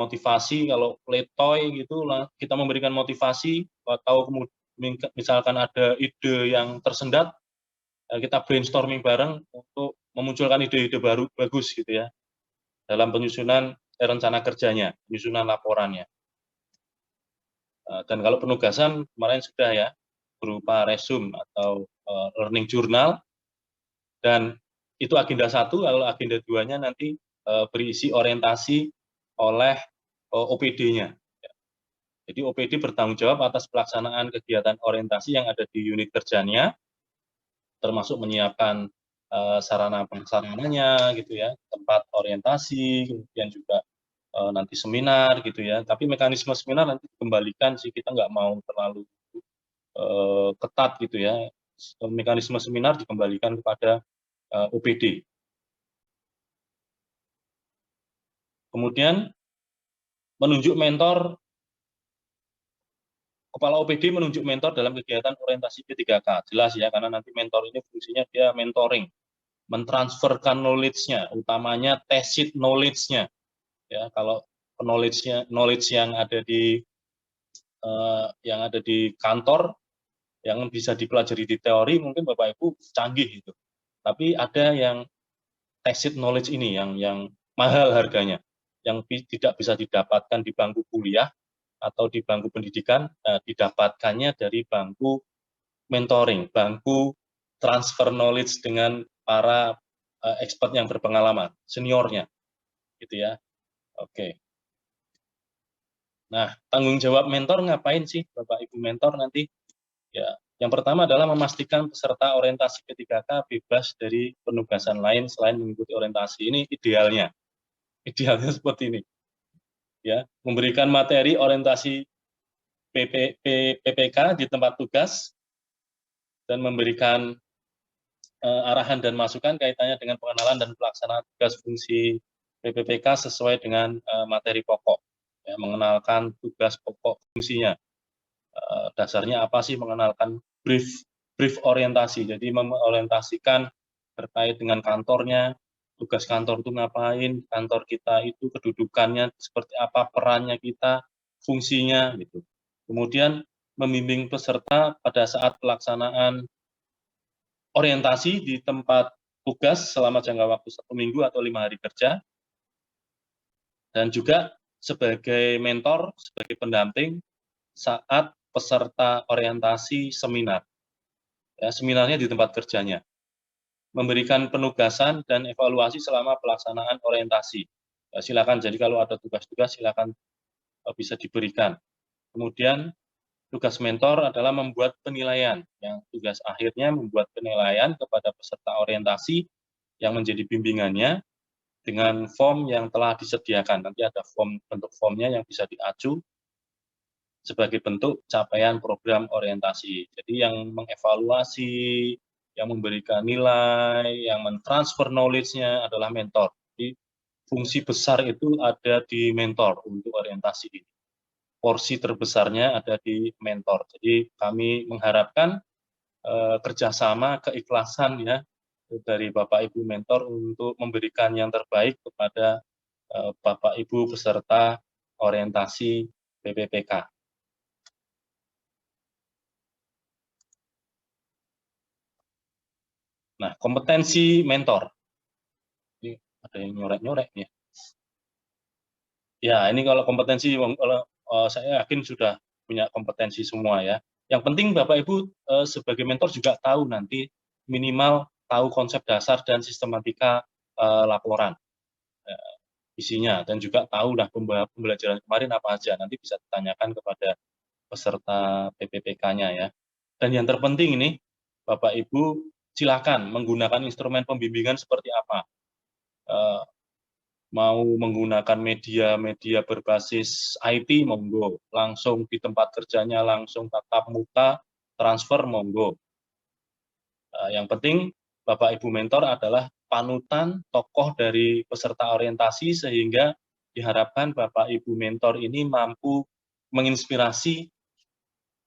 motivasi, kalau letoy gitu kita memberikan motivasi, atau kemudian misalkan ada ide yang tersendat, kita brainstorming bareng untuk memunculkan ide-ide baru bagus gitu ya dalam penyusunan rencana kerjanya, penyusunan laporannya. Dan kalau penugasan kemarin sudah ya, berupa resume atau learning journal, dan itu agenda 1, kalau agenda 2-nya nanti berisi orientasi oleh OPD-nya. Jadi OPD bertanggung jawab atas pelaksanaan kegiatan orientasi yang ada di unit kerjanya, termasuk menyiapkan sarana prasarananya gitu ya, tempat orientasi, kemudian juga nanti seminar gitu ya. Tapi mekanisme seminar nanti dikembalikan sih, kita nggak mau terlalu ketat gitu ya. Mekanisme seminar dikembalikan kepada OPD. Kemudian menunjuk mentor, Kepala OPD menunjuk mentor dalam kegiatan orientasi P3K. Jelas ya, karena nanti mentor ini fungsinya dia mentoring, mentransferkan knowledge-nya, utamanya tacit knowledge-nya. Ya, kalau knowledge yang ada di kantor, yang bisa dipelajari di teori, mungkin Bapak Ibu canggih itu. Tapi ada yang tacit knowledge ini yang mahal harganya, yang tidak bisa didapatkan di bangku kuliah atau di bangku pendidikan, didapatkannya dari bangku mentoring, bangku transfer knowledge dengan para expert yang berpengalaman, seniornya, gitu ya. Oke. Nah, tanggung jawab mentor ngapain sih, Bapak Ibu mentor nanti? Ya, yang pertama adalah memastikan peserta orientasi P3K bebas dari penugasan lain selain mengikuti orientasi. Ini idealnya. Idealnya seperti ini. Ya, memberikan materi orientasi PPK di tempat tugas dan memberikan arahan dan masukan kaitannya dengan pengenalan dan pelaksanaan tugas fungsi PPPK sesuai dengan materi pokok. Ya, mengenalkan tugas pokok fungsinya. Dasarnya apa sih mengenalkan brief orientasi. Jadi mengorientasikan terkait dengan kantornya, tugas kantor itu ngapain, kantor kita itu kedudukannya seperti apa, perannya kita, fungsinya gitu. Kemudian membimbing peserta pada saat pelaksanaan orientasi di tempat tugas selama jangka waktu 1 minggu atau 5 hari kerja, dan juga sebagai mentor, sebagai pendamping saat peserta orientasi seminar. Ya, seminarnya di tempat kerjanya. Memberikan penugasan dan evaluasi selama pelaksanaan orientasi. Ya, silakan, jadi kalau ada tugas-tugas silakan bisa diberikan. Kemudian tugas mentor adalah membuat penilaian, yang tugas akhirnya membuat penilaian kepada peserta orientasi yang menjadi bimbingannya dengan form yang telah disediakan. Nanti ada bentuk formnya yang bisa diacu sebagai bentuk capaian program orientasi. Jadi yang mengevaluasi, yang memberikan nilai, yang mentransfer knowledge-nya adalah mentor. Jadi fungsi besar itu ada di mentor untuk orientasi ini. Porsi terbesarnya ada di mentor. Jadi kami mengharapkan kerjasama, keikhlasan ya dari Bapak Ibu mentor untuk memberikan yang terbaik kepada Bapak Ibu peserta orientasi PPPK. Nah, kompetensi mentor. Ini ada yang nyorek-nyorek ya. Ya, ini kalau kompetensi, kalau saya yakin sudah punya kompetensi semua ya. Yang penting Bapak Ibu sebagai mentor juga tahu nanti minimal tahu konsep dasar dan sistematika laporan isinya, dan juga tahu lah pembelajaran kemarin apa aja, nanti bisa ditanyakan kepada peserta PPPK-nya ya. Dan yang terpenting ini, Bapak Ibu silakan menggunakan instrumen pembimbingan seperti apa. Mau menggunakan media berbasis IT, monggo. Langsung di tempat kerjanya, langsung tatap muka, transfer, monggo. Yang penting, Bapak Ibu mentor adalah panutan tokoh dari peserta orientasi, sehingga diharapkan Bapak Ibu mentor ini mampu menginspirasi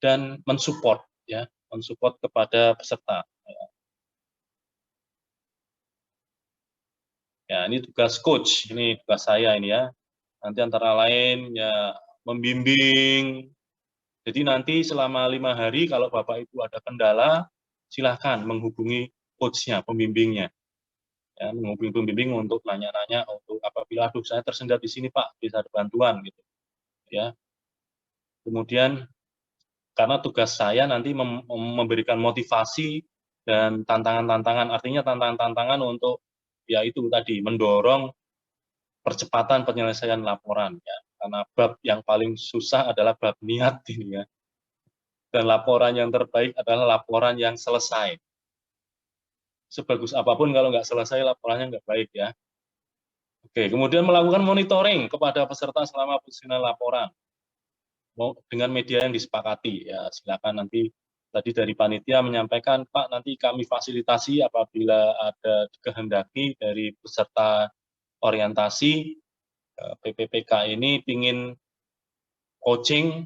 dan mensupport ya, mensupport kepada peserta. Ya, ini tugas coach, ini tugas saya ini ya. Nanti antara lain ya membimbing. Jadi nanti selama 5 hari kalau Bapak Ibu ada kendala, silahkan menghubungi coach-nya, pembimbingnya. Ya, menghubungi pembimbing untuk nanya-nanya untuk apabila aduh saya tersendat di sini Pak, bisa ada bantuan gitu. Ya. Kemudian karena tugas saya nanti memberikan motivasi dan tantangan-tantangan, artinya tantangan-tantangan untuk ya itu tadi mendorong percepatan penyelesaian laporan ya. Karena bab yang paling susah adalah bab niat ini ya. Dan laporan yang terbaik adalah laporan yang selesai. Sebagus apapun kalau nggak selesai laporannya nggak baik ya. Oke, kemudian melakukan monitoring kepada peserta selama penyusunan laporan dengan media yang disepakati ya. Silakan nanti tadi dari panitia menyampaikan Pak nanti kami fasilitasi apabila ada kehendaki dari peserta orientasi PPPK ini ingin coaching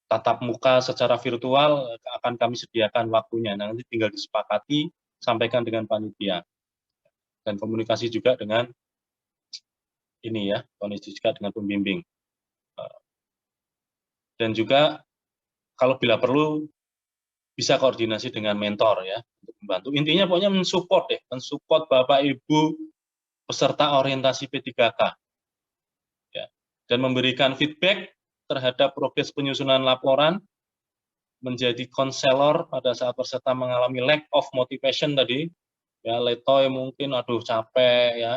tatap muka secara virtual akan kami sediakan waktunya. Nanti tinggal disepakati, sampaikan dengan panitia. Dan komunikasi juga dengan ini ya, komunikasi juga dengan pembimbing. Dan juga kalau bila perlu bisa koordinasi dengan mentor ya untuk membantu. Intinya pokoknya mensupport deh, mensupport Bapak Ibu peserta orientasi P3K ya. Dan memberikan feedback terhadap progres penyusunan laporan, menjadi konselor pada saat peserta mengalami lack of motivation tadi, ya letoy mungkin, aduh capek ya,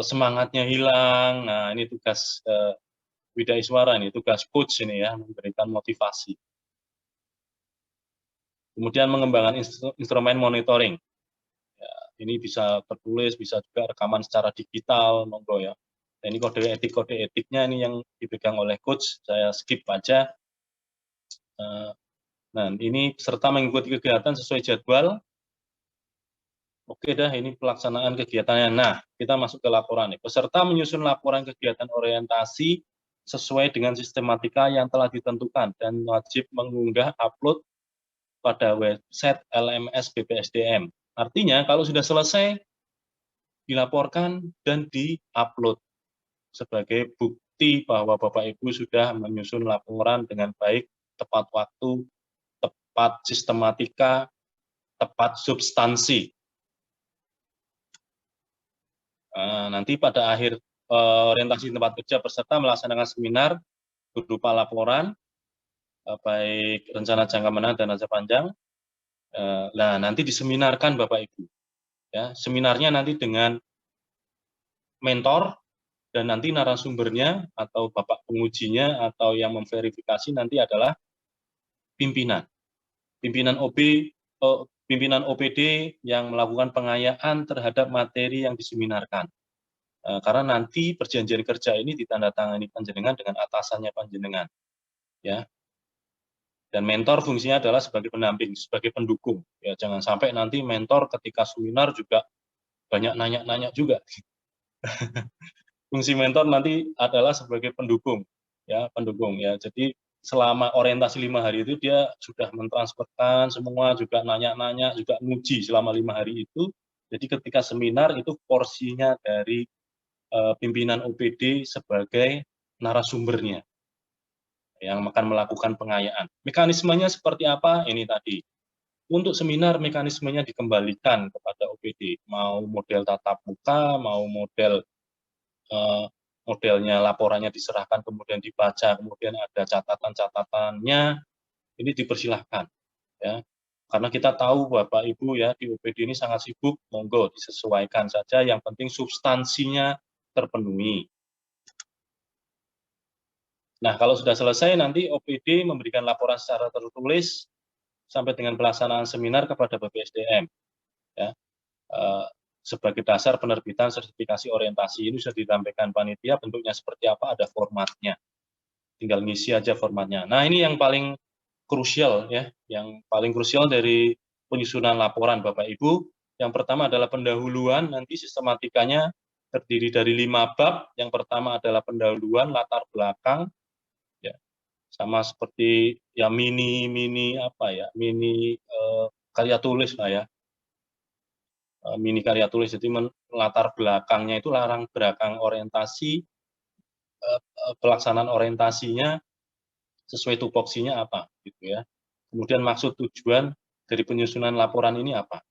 semangatnya hilang. Nah ini tugas Wida Iswara ini, tugas coach ini ya, memberikan motivasi. Kemudian mengembangkan instrumen monitoring. Ya, ini bisa tertulis, bisa juga rekaman secara digital, monggo ya. Nah, ini kode etiknya ini yang dipegang oleh coach, saya skip aja. Nah, ini peserta mengikuti kegiatan sesuai jadwal. Oke dah, ini pelaksanaan kegiatannya. Nah, kita masuk ke laporan nih. Peserta menyusun laporan kegiatan orientasi sesuai dengan sistematika yang telah ditentukan dan wajib mengunggah upload pada website LMS BPSDM. Artinya, kalau sudah selesai, dilaporkan dan di-upload sebagai bukti bahwa Bapak Ibu sudah menyusun laporan dengan baik, tepat waktu, tepat sistematika, tepat substansi. Nanti pada akhir orientasi tempat kerja peserta melaksanakan seminar berupa laporan, baik rencana jangka menengah dan jangka panjang. Nah, nanti diseminarkan Bapak Ibu. Ya, seminarnya nanti dengan mentor dan nanti narasumbernya atau Bapak pengujinya atau yang memverifikasi nanti adalah pimpinan. Pimpinan pimpinan OPD yang melakukan pengayaan terhadap materi yang diseminarkan. Karena nanti perjanjian kerja ini ditandatangani panjenengan dengan atasannya panjenengan. Ya. Dan mentor fungsinya adalah sebagai pendamping, sebagai pendukung. Ya, jangan sampai nanti mentor ketika seminar juga banyak nanya-nanya juga. Fungsi mentor nanti adalah sebagai pendukung, ya pendukung ya. Jadi selama orientasi 5 hari itu dia sudah mentransferkan semua, juga nanya-nanya, juga nguji selama 5 hari itu. Jadi ketika seminar itu porsinya dari pimpinan OPD sebagai narasumbernya yang akan melakukan pengayaan. Mekanismenya seperti apa? Ini tadi. Untuk seminar mekanismenya dikembalikan kepada OPD, mau model tatap muka, mau model modelnya laporannya diserahkan kemudian dibaca, kemudian ada catatan-catatannya, ini dipersilahkan ya. Karena kita tahu Bapak Ibu ya di OPD ini sangat sibuk, monggo disesuaikan saja, yang penting substansinya terpenuhi. Nah, kalau sudah selesai nanti OPD memberikan laporan secara tertulis sampai dengan pelaksanaan seminar kepada BPSDM ya. Sebagai dasar penerbitan sertifikasi orientasi. Ini sudah ditampilkan panitia, bentuknya seperti apa, ada formatnya. Tinggal ngisi aja formatnya. Nah, ini yang paling krusial ya, yang paling krusial dari penyusunan laporan Bapak Ibu. Yang pertama adalah pendahuluan, nanti sistematikanya terdiri dari 5 bab. Yang pertama adalah pendahuluan, latar belakang, ya, sama seperti ya mini karya tulis lah ya. mini karya tulis. Jadi latar belakangnya itu larang belakang orientasi, pelaksanaan orientasinya sesuai tupoksinya apa, gitu ya. Kemudian maksud tujuan dari penyusunan laporan ini apa?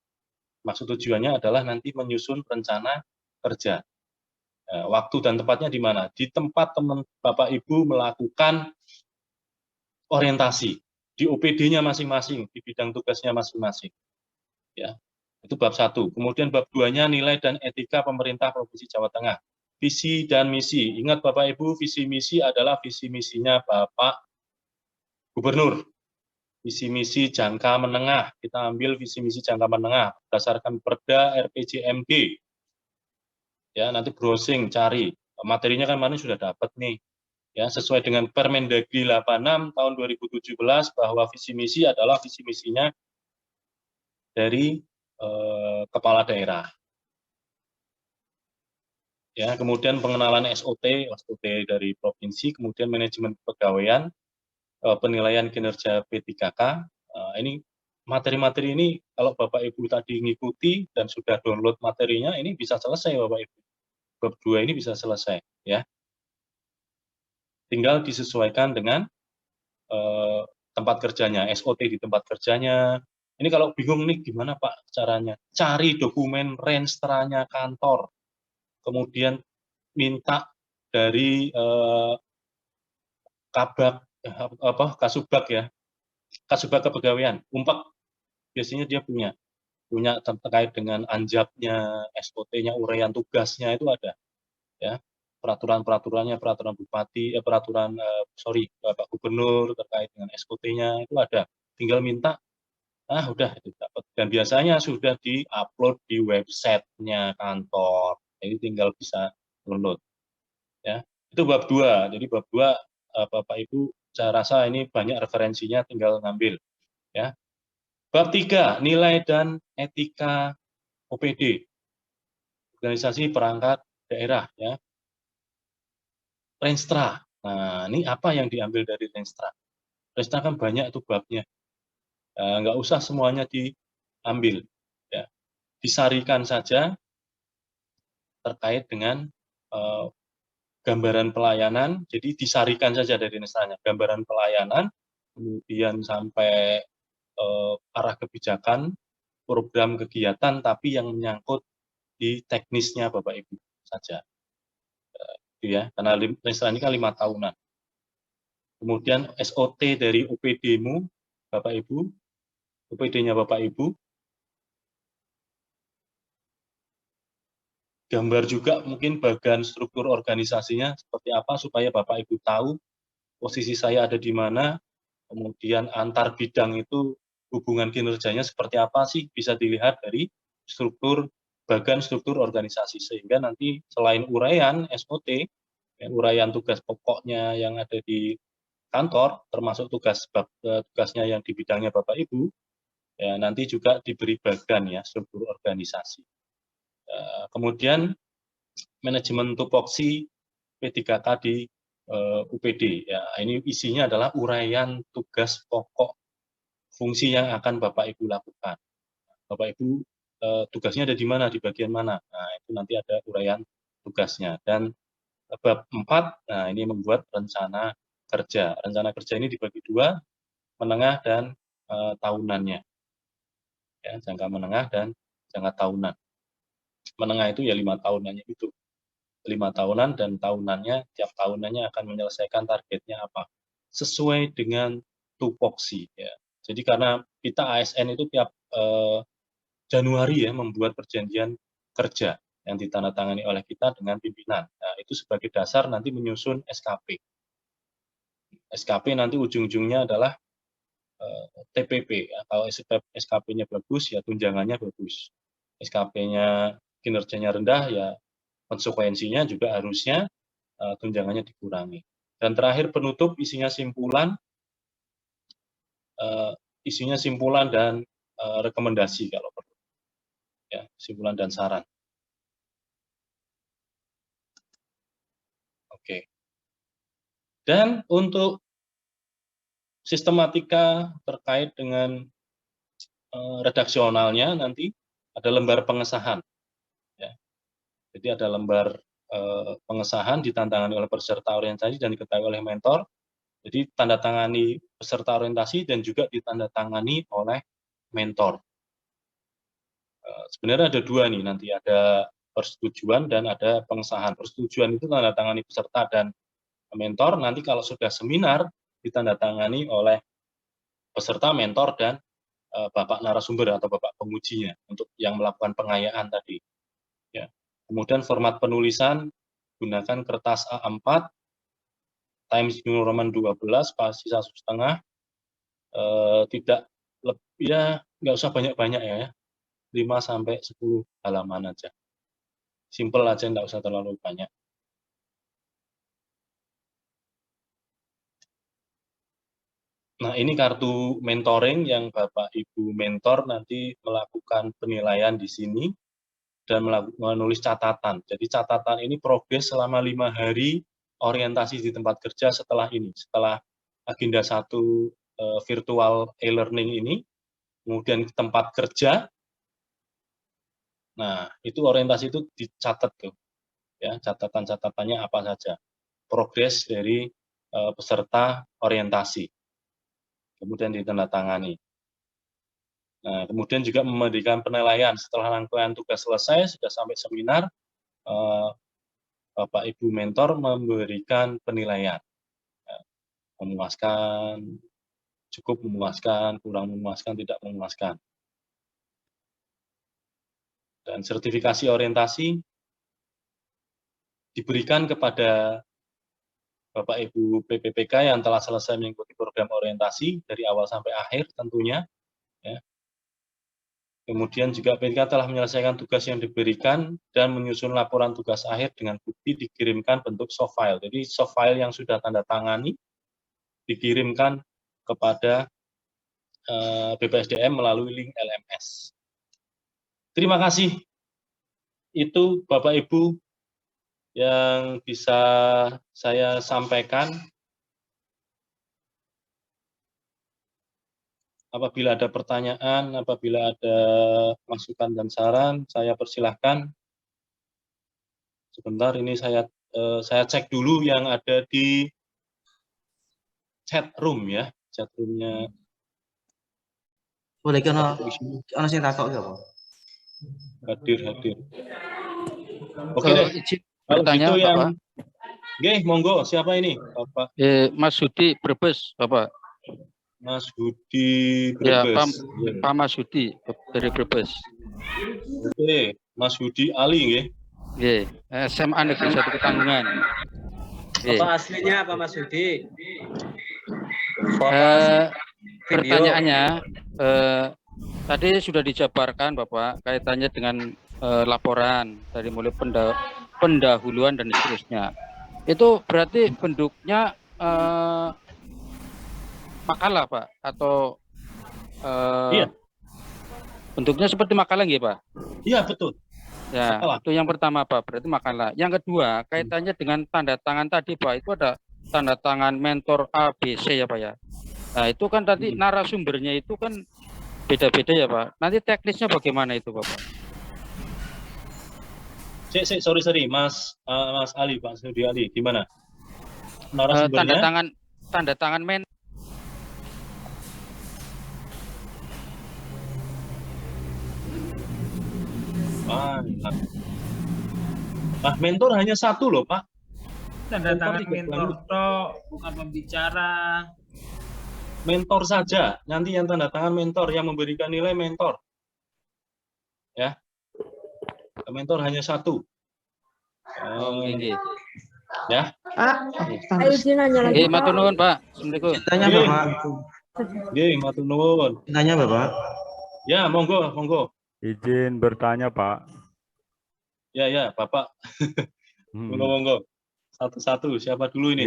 Maksud tujuannya adalah nanti menyusun rencana kerja. Waktu dan tempatnya di mana? Di tempat teman Bapak Ibu melakukan orientasi, di OPD-nya masing-masing, di bidang tugasnya masing-masing. Ya, itu bab 1. Kemudian bab 2-nya nilai dan etika pemerintah Provinsi Jawa Tengah. Visi dan misi. Ingat Bapak Ibu, visi misi adalah visi misinya Bapak Gubernur. Visi misi jangka menengah. Kita ambil visi misi jangka menengah berdasarkan Perda RPJMD. Ya, nanti browsing cari. Materinya kan mana sudah dapat nih. Ya, sesuai dengan Permendagri 86 tahun 2017 bahwa visi misi adalah visi misinya dari kepala daerah. Ya, kemudian pengenalan SOT dari provinsi, kemudian manajemen kepegawaian, penilaian kinerja P3K. Ini materi-materi ini kalau Bapak Ibu tadi ngikuti dan sudah download materinya, ini bisa selesai Bapak Ibu. Bab 2 ini bisa selesai, ya. Tinggal disesuaikan dengan tempat kerjanya, SOT di tempat kerjanya. Ini kalau bingung nih gimana Pak caranya? Cari dokumen renstranya kantor, kemudian minta dari Kasubag ya, Kasubag Kepegawaian, Umpak biasanya dia punya terkait dengan anjapnya, SOT-nya, uraian tugasnya itu ada, ya. Peraturan-peraturannya, peraturan bupati, peraturan Bapak Gubernur terkait dengan SOT-nya itu ada. Tinggal minta, udah itu dapat. Dan biasanya sudah di-upload di website-nya kantor. Jadi tinggal bisa download, ya. Itu bab 2. Jadi bab 2 Bapak Ibu saya rasa ini banyak referensinya, tinggal ngambil, ya. Bab 3, nilai dan etika OPD, organisasi perangkat daerah, ya. Renstra. Nah, ini apa yang diambil dari Renstra? Renstra kan banyak itu babnya. Nggak usah semuanya diambil, ya. Disarikan saja terkait dengan gambaran pelayanan, jadi disarikan saja dari Renstranya. Gambaran pelayanan, kemudian sampai arah kebijakan, program kegiatan, tapi yang menyangkut di teknisnya Bapak Ibu saja, gitu ya. Karena Renstra ini kan 5 tahunan. Kemudian SOT dari OPD-mu, Bapak Ibu, OPD-nya Bapak Ibu, gambar juga mungkin bagian struktur organisasinya seperti apa supaya Bapak Ibu tahu posisi saya ada di mana, kemudian antar bidang itu hubungan kinerjanya seperti apa sih, bisa dilihat dari bagian struktur organisasi, sehingga nanti selain uraian SOT, uraian tugas pokoknya yang ada di kantor, termasuk tugasnya yang di bidangnya Bapak Ibu, ya nanti juga diberi bagian ya struktur organisasi. Kemudian manajemen tupoksi P3K di UPD, ya ini isinya adalah uraian tugas pokok fungsi yang akan Bapak Ibu lakukan. Bapak Ibu tugasnya ada di mana, di bagian mana. Nah, itu nanti ada uraian tugasnya. Dan bab 4, nah ini membuat rencana kerja. Rencana kerja ini dibagi 2, menengah dan tahunannya. Ya, jangka menengah dan jangka tahunan. Menengah itu ya 5 tahunannya itu. 5 tahunan dan tahunannya, tiap tahunannya akan menyelesaikan targetnya apa. Sesuai dengan tupoksi. Ya. Jadi karena kita ASN itu tiap Januari ya membuat perjanjian kerja yang ditandatangani oleh kita dengan pimpinan. Nah, itu sebagai dasar nanti menyusun SKP. SKP nanti ujung-ujungnya adalah TPP. Ya. Kalau SKP-nya bagus, ya tunjangannya bagus. SKP-nya kinerjanya rendah, ya konsekuensinya juga harusnya tunjangannya dikurangi. Dan terakhir penutup isinya simpulan dan rekomendasi kalau perlu. Ya, simpulan dan saran. Oke. Dan untuk sistematika terkait dengan redaksionalnya nanti ada lembar pengesahan. Ya. Jadi ada lembar pengesahan ditantangani oleh peserta orientasi dan diketahui oleh mentor. Jadi tanda tangani peserta orientasi dan juga ditandatangani oleh mentor. Sebenarnya ada dua nih, nanti ada persetujuan dan ada pengesahan. Persetujuan itu tanda tangani peserta dan mentor, nanti kalau sudah seminar ditandatangani oleh peserta, mentor, dan Bapak narasumber atau Bapak pengujinya untuk yang melakukan pengayaan tadi. Ya. Kemudian format penulisan gunakan kertas A4 Times New Roman 12 spasi 1,5, tidak lebih, ya nggak usah banyak-banyak ya, 5 sampai 10 halaman aja. Simple aja, nggak usah terlalu banyak. Nah, ini kartu mentoring yang Bapak Ibu mentor nanti melakukan penilaian di sini dan menulis catatan. Jadi catatan ini progres selama 5 hari orientasi di tempat kerja setelah ini, setelah agenda 1 virtual e-learning ini, kemudian tempat kerja. Nah, itu orientasi itu dicatat tuh, ya, catatan-catatannya apa saja, progres dari peserta orientasi, kemudian ditandatangani. Nah, kemudian juga memberikan penilaian setelah rangkaian tugas selesai, sudah sampai seminar, Bapak Ibu mentor memberikan penilaian, memuaskan, cukup memuaskan, kurang memuaskan, tidak memuaskan. Dan sertifikasi orientasi diberikan kepada Bapak Ibu PPPK yang telah selesai mengikuti program orientasi dari awal sampai akhir tentunya. Ya. Kemudian juga PPK telah menyelesaikan tugas yang diberikan dan menyusun laporan tugas akhir dengan bukti dikirimkan bentuk soft file. Jadi soft file yang sudah tanda tangani dikirimkan kepada BPSDM melalui link LMS. Terima kasih. Itu Bapak Ibu yang bisa saya sampaikan. Apabila ada pertanyaan, apabila ada masukan dan saran, saya persilahkan. Sebentar, ini saya cek dulu yang ada di chat room ya, chat roomnya. Boleh kena sing takok ya, Pak? Hadir. Oke deh. Kalau gitu yang nggih, monggo, siapa ini, Bapak? Mas Hudi Brebes, Bapak. Mas Hudi Brebes. Ya, Pak Mas Hudi dari Brebes. Oke, Mas Hudi Ali nggih. Nggih, SMA Negeri 1 Ketanggungan. Apa aslinya Pak Mas Hudi? Pertanyaannya tadi sudah dijabarkan Bapak kaitannya dengan laporan dari mulai pendahuluan dan seterusnya. Itu berarti bentuknya makalah Pak atau Iya. Bentuknya seperti makalah nggih Pak? Iya betul. Ya, makalah. Itu yang pertama Pak, berarti makalah. Yang kedua kaitannya dengan tanda tangan tadi Pak, itu ada tanda tangan mentor ABC ya Pak ya. Nah itu kan tadi narasumbernya itu kan beda-beda ya Pak. Nanti teknisnya bagaimana itu Bapak? Sorry Mas Ali, Pak Sudi Ali, gimana? Narasumbernya? Tanda tangan mentor. Mentor hanya satu loh Pak. Tanda tangan mentor toh, bukan pembicara. Mentor saja, nanti yang tanda tangan mentor, yang memberikan nilai mentor. Ya, mentor hanya satu. Ya. Ayo nanya lagi. Matur nuwun Pak. Assalamualaikum. Tanya Bapak. Matur nuwun. Tanya Bapak. Ya, monggo. Izin bertanya Pak. Ya Bapak. Monggo. Satu-satu, siapa dulu ini?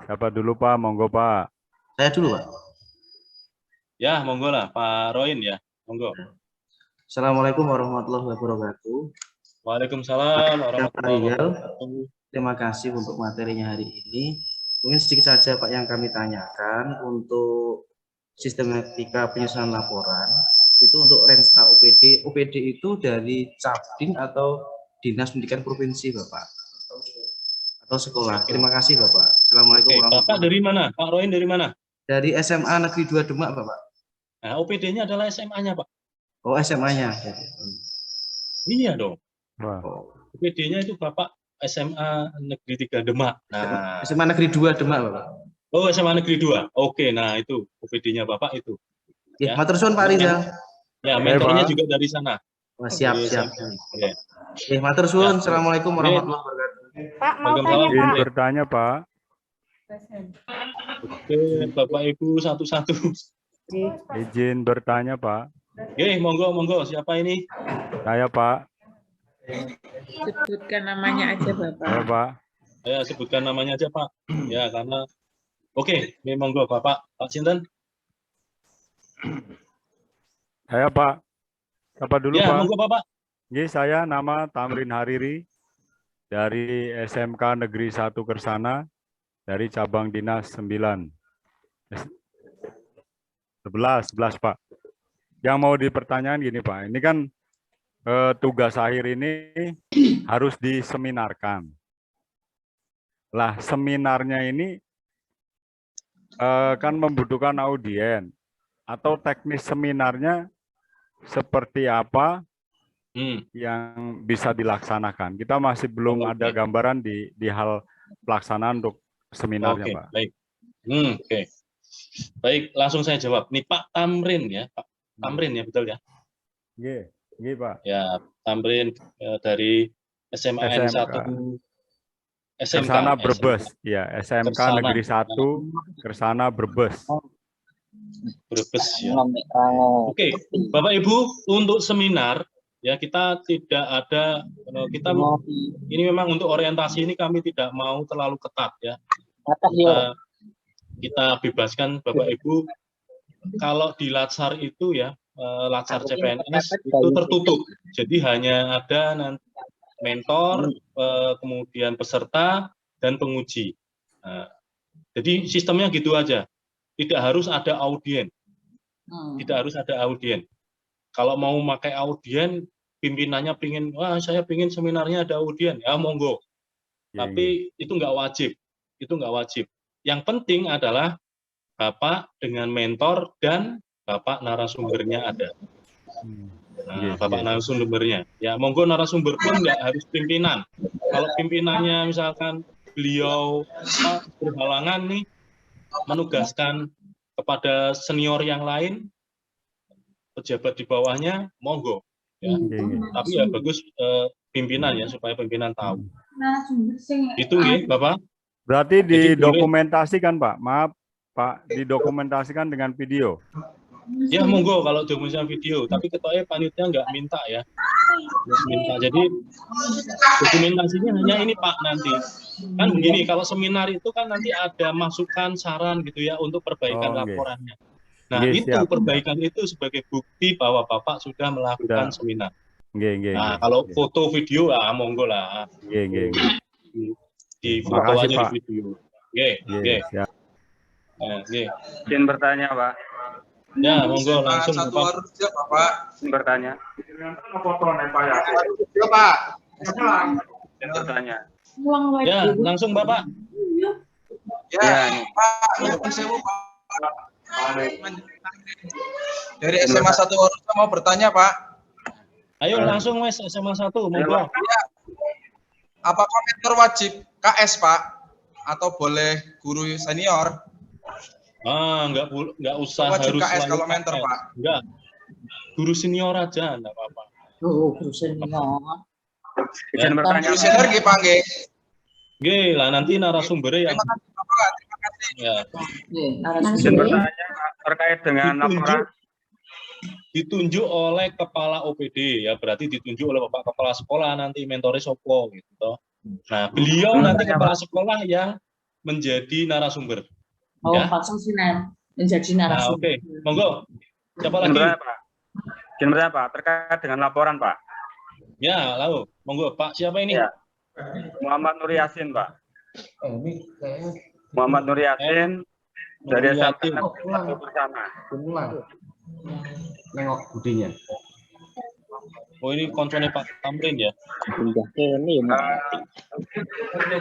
Siapa dulu Pak? Monggo Pak. Saya dulu Pak. Ya, monggo lah Pak Roin ya, monggo. Assalamualaikum warahmatullahi wabarakatuh. Waalaikumsalam warahmatullahi wabarakatuh. Terima kasih untuk materinya hari ini. Mungkin sedikit saja Pak yang kami tanyakan untuk sistematika penyusunan laporan. Itu untuk Renstra OPD. OPD itu dari Capdin atau Dinas Pendidikan Provinsi, Bapak? Atau sekolah. Terima kasih, Bapak. Assalamualaikum Oke, warahmatullahi Bapak dari mana? Pak Roin dari mana? Dari SMA Negeri 2 Demak, Bapak. Nah, OPD-nya adalah SMA-nya, Pak. Oh, SMA-nya. Iya dong. Wah, OPD-nya itu Bapak SMA Negeri 3 Demak. Nah, SMA Negeri 2 Demak, Bapak. oh SMA Negeri 2. Oke, nah itu OPD-nya Bapak itu. Ya, Ya. matur suwun Pak Rizal. Ya, mentornya Pak. juga dari sana. Wah, siap, Dari siap. SMA. Ya. Matur suwun. Ya. Assalamualaikum warahmatullahi wabarakatuh. Pak, mau tanya, Waalaikumsalam. izin Pak. bertanya Pak. Oke, Bapak Ibu satu-satu. Izin bertanya Pak. Oke, monggo. Siapa ini? Saya Pak. Sebutkan namanya aja Bapak. Saya Pak. Saya sebutkan namanya aja, Pak. Ya, karena oke, monggo Bapak. Pak Sinten? Saya Pak. Siapa dulu Ya, Pak? monggo Bapak. Ini saya nama Tamrin Hariri dari SMK Negeri 1 Kersana dari cabang dinas 9. 11 Pak. Yang mau dipertanyakan gini Pak, ini kan tugas akhir ini harus diseminarkan. Lah seminarnya ini kan membutuhkan audien atau teknis seminarnya seperti apa yang bisa dilaksanakan. Kita masih belum ada gambaran di hal pelaksanaan untuk seminarnya, Oke, Pak. baik. Oke. Baik, langsung saya jawab. Nih Pak Tamrin ya, Pak Tamrin ya, betul ya? Iya, Pak. Ya, Tamrin dari SMAN 1 SMK. Kersana Brebes. Ya, SMK Kersana. Negeri 1 Kersana Brebes. Brebes ya. Oke, Bapak Ibu, untuk seminar ya kita tidak ada ini memang untuk orientasi ini kami tidak mau terlalu ketat ya. Kita bebaskan Bapak Ibu kalau di Latsar itu ya Latsar CPNS itu tertutup. Jadi hanya ada nanti mentor, kemudian peserta dan penguji. Jadi sistemnya gitu aja. Tidak harus ada audien. Tidak harus ada audien. Kalau mau pakai audien, pimpinannya pingin, wah saya pingin seminarnya ada audien, ya monggo. Tapi itu nggak wajib. Itu nggak wajib. Yang penting adalah Bapak dengan mentor dan Bapak narasumbernya ada. Bapak narasumbernya. Ya monggo narasumber pun nggak harus pimpinan. Kalau pimpinannya misalkan beliau berhalangan nih, menugaskan kepada senior yang lain, pejabat di bawahnya, monggo. Ya. Tapi ya bagus pimpinan ya, supaya pimpinan tahu. Itu ya, Bapak. Berarti Jadi didokumentasikan, Pak. Maaf, Pak, didokumentasikan dengan video. Ya monggo kalau dokumentasikan video, tapi ketuanya panitia nggak minta ya. Minta. Jadi dokumentasinya hanya ini Pak nanti. Kan begini, kalau seminar itu kan nanti ada masukan, saran gitu ya untuk perbaikan laporannya. Nah, itu siap. perbaikan itu sebagai bukti bahwa Bapak sudah melakukan seminar. Nah, kalau foto video monggo lah. Di foto aja di video. Siap. Izin bertanya, Pak. Ya, monggo langsung Bapak. Izin bertanya. Pak. Izin bertanya. Ya, langsung Bapak. Ya, Pak. Dari SMA 1 Warusa mau bertanya, Pak. Ayo langsung Mas SMA 1, monggo. Apakah mentor wajib KS, Pak? Atau boleh guru senior? Enggak usah wajib harus KS kalau mentor, KS. Pak. Enggak. Guru senior aja enggak apa-apa. Guru senior. Izin bertanya. Guru senior nggih, Pak, nggih. Nggih, lah nanti narasumbernya yang Terima kasih, Bapak. Terima kasih. ya, Izin bertanya, Pak, terkait dengan laporan. ditunjuk oleh kepala OPD ya, berarti ditunjuk oleh Bapak Kepala Sekolah nanti mentoris sopo gitu toh. Nah, beliau nanti kepala sekolah yang menjadi narasumber. Oh, Ya. Pak Susinan menjadi Nah, narasumber. oke. Monggo. Siapa Izin lagi? bertanya, Pak. Izin bertanya, Pak, terkait dengan laporan, Pak. Ya, lalu monggo Pak, siapa ini? Ya. Muhammad Nur Yasin, Pak. Ini kayaknya Muhammad Nur Yasin dari Nur Yasin. SMK Negeri 1 Kersana. nengok budinya. Oh, ini konconnya Pak Tamrin ya?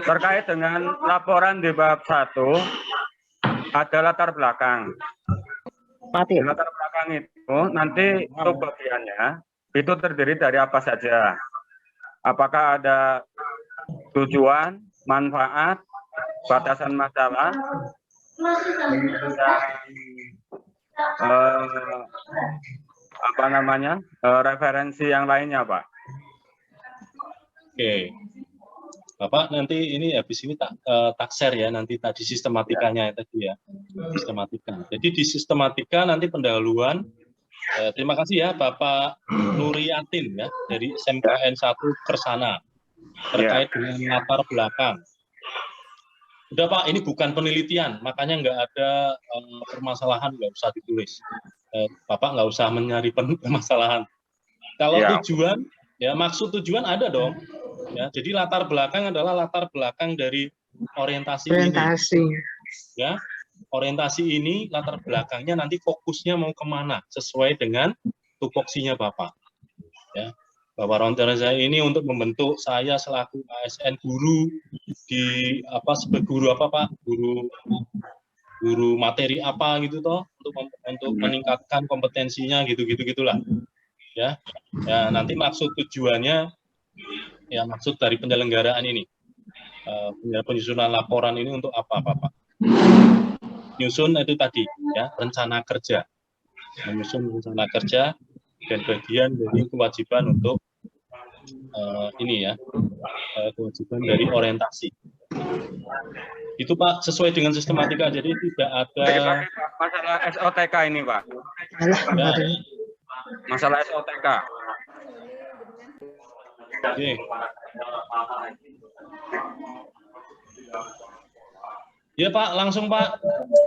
Terkait dengan laporan di bab 1 ada latar belakang. Di latar belakang itu nanti untuk bagiannya itu terdiri dari apa saja? Apakah ada tujuan, manfaat, batasan masalah, referensi yang lainnya, Pak? Oke. Bapak nanti ini habis ini tak share ya nanti tadi sistematikanya tadi ya. Sistematika. Jadi di sistematika nanti pendahuluan terima kasih ya Bapak Nuriyatin ya dari SMKN 1 Kersana terkait dengan latar belakang. Udah Pak, ini bukan penelitian, makanya nggak ada permasalahan, nggak usah ditulis. Bapak nggak usah mencari permasalahan. Kalau tujuan, ya maksud tujuan ada dong. Ya, jadi latar belakang adalah latar belakang dari orientasi ini. Ya, orientasi ini latar belakangnya nanti fokusnya mau kemana sesuai dengan tupoksinya Bapak. Ya, Bapak orientasi ini untuk membentuk saya selaku ASN guru di sebagai guru apa Pak? Guru materi apa gitu toh untuk meningkatkan kompetensinya gitulah. Ya, nanti maksud tujuannya. Ya, maksud dari penyelenggaraan ini, penyusunan laporan ini untuk apa, Pak? Nyusun itu tadi, ya, rencana kerja. Menyusun rencana kerja dan bagian dari kewajiban untuk ini ya, kewajiban dari orientasi. Itu Pak, sesuai dengan sistematika, jadi tidak ada... Masalah SOTK ini, Pak. Ya. Masalah SOTK. Oke. Ya Pak, langsung Pak.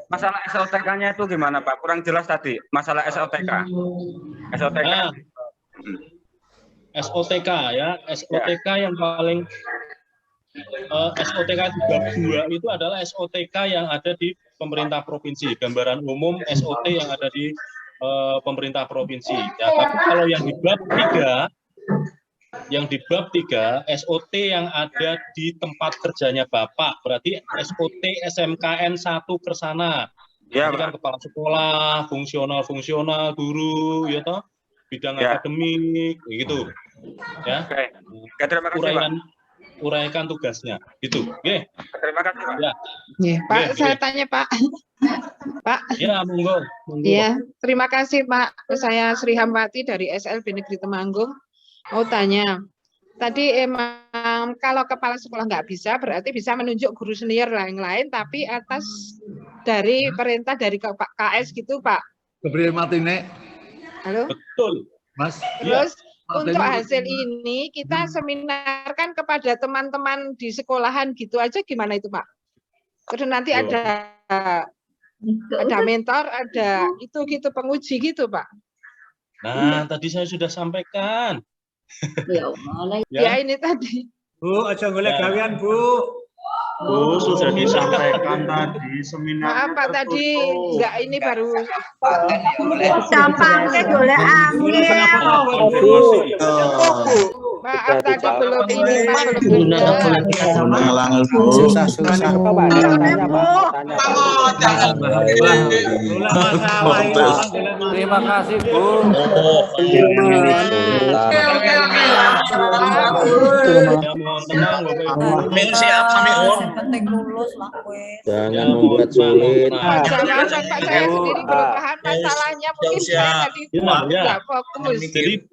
Masalah SOTK-nya itu gimana Pak? Kurang jelas tadi. Masalah SOTK. SOTK. SOTK ya. SOTK yang paling SOTK 32 itu adalah SOTK yang ada di pemerintah provinsi. Gambaran umum SOT yang ada di pemerintah provinsi. Ya, tapi kalau yang di bab 3 SOT yang ada di tempat kerjanya Bapak, berarti SOT SMKN 1 Kersana. Ya, kan kepala sekolah, fungsional, guru, ya toh, bidang akademik, gitu. Ya. Oke, terima kasih Pak. Uraikan tugasnya, gitu. Oke. Terima kasih Pak. Ya, Pak, saya tanya Pak. Pak. Ya, monggo. Iya, terima kasih Pak. Saya Sri Hampati dari SLB Negeri Temanggung. Mau tanya, tadi emang kalau kepala sekolah nggak bisa, berarti bisa menunjuk guru senior yang lain, tapi atas dari perintah dari KS gitu, Pak. Gabriel Martine. Halo? Betul. Mas. Terus untuk hasil ini kita seminarkan kepada teman-teman di sekolahan gitu aja gimana itu, Pak? Terus nanti ada mentor, ada itu gitu penguji gitu, Pak. Nah, tadi saya sudah sampaikan. Ya ini tadi. Bu, aja golek gawean, Bu. Bu, sudah disampaikan tadi seminar. Maaf Pak, tadi enggak ini baru. Sampangnya boleh angin. Maaf tadi belum ini Pak, belum. Susah-susah. Terima kasih Bu. Jangan membuat sulit. Jangan Pak, saya sendiri belum paham masalahnya, mungkin saya tadi nggak fokus. Jadi,